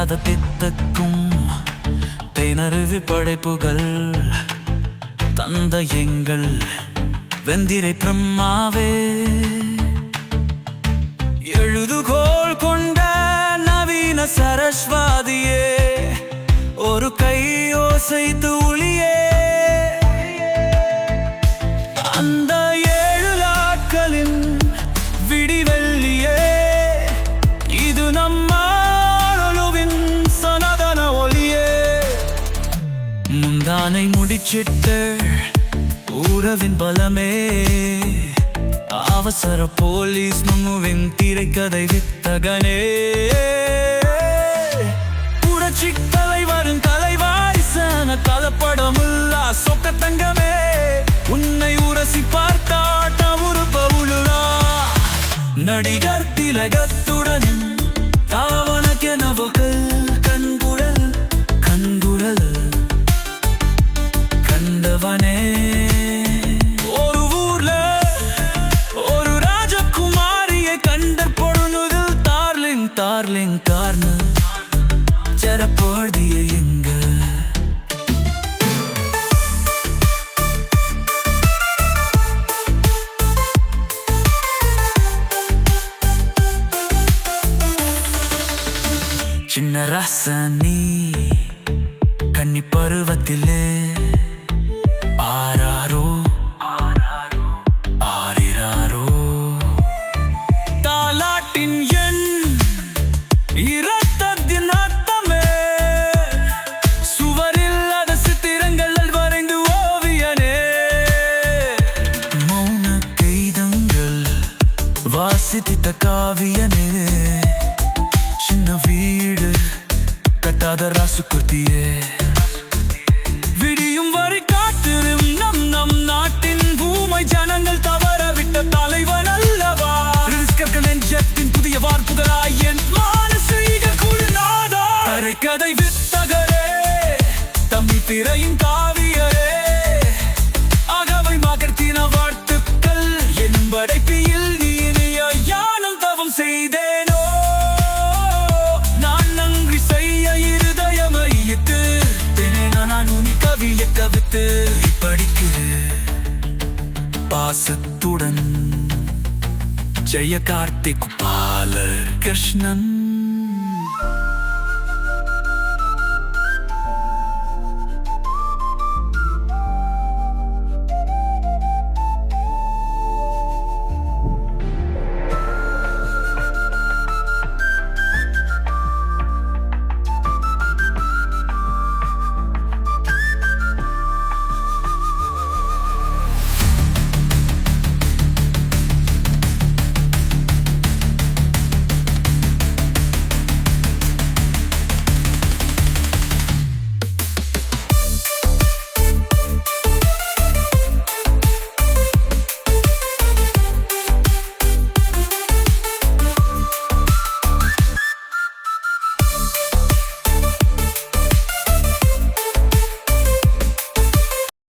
தீராத பித்தக்கும் தேனருவி படைப்புகள் தந்த எங்கள் வெந்திரை பிரம்மாவே. எழுதுகோள் கொண்ட நவீன சரஸ்வதியே, ஒரு கை ஓசைத்து ஒளியே. அந்த 7 நாட்களின் விடிவெள்ளியே, இது நம்மளுவின் சனாதன ஒளியே. முந்தானை முடிச்சிட்ட உறவின் பலமே, அவசர போலீஸ் நுண்ணுவின் திரைக்கதை வித்தகனே. புரட்சி தலைவரின் தலைவாரிசன கலப்படமுல்லா சொக்க தங்கமே, உன்னை உரசி பார்த்தாட்ட உருப்ப உழுலா. நடிகர் திலகத்துடன் தாவனக்கெனவுகள் கண்குழல் கண்குழல் கண்டவனே. ஒரு ஊர்ல ஒரு ராஜகுமாரியை கண்ட பொழுதில் டார்லிங் டார்லிங் கார்னு ஜரப்போதிய எங்க. சின்ன ரசனி கன்னி பருவத்திலே ஆராரோ ஆரிராரோ. தாலாட்டின் எண் இரத்தத்தின் அர்த்தமே, சுவரில் அத சித்திரங்கள் வரைந்து ஓவியனே. மௌன கைதங்கள் வாசித்த காவியனே, சின்ன வீடு கட்டாத ராசுக்குத்தியே. விடியும் வரை காத்திரும் நம் நாட்டின் பூமை ஜனங்கள் தவற விட்ட தலைவன் அல்லவா. நெஞ்சத்தின் புதிய வார்ப்புகளாய் என் மானசீக குழுநாதா. கதை வித்தகரே, தமிழ் திரையின் காவியரே, அகவை மகர்த்தின வாழ்த்துக்கள் என் படைப்பில் நீ யானும் தவம் செய்தேனோ. நான் நன்றி செய்ய இருதயம் ஐயிட்டு நான் உனி கவியை தவித்து படிக்கிறேன் பாசத்துடன். ஜெய கார்த்திக் பால கிருஷ்ணன்.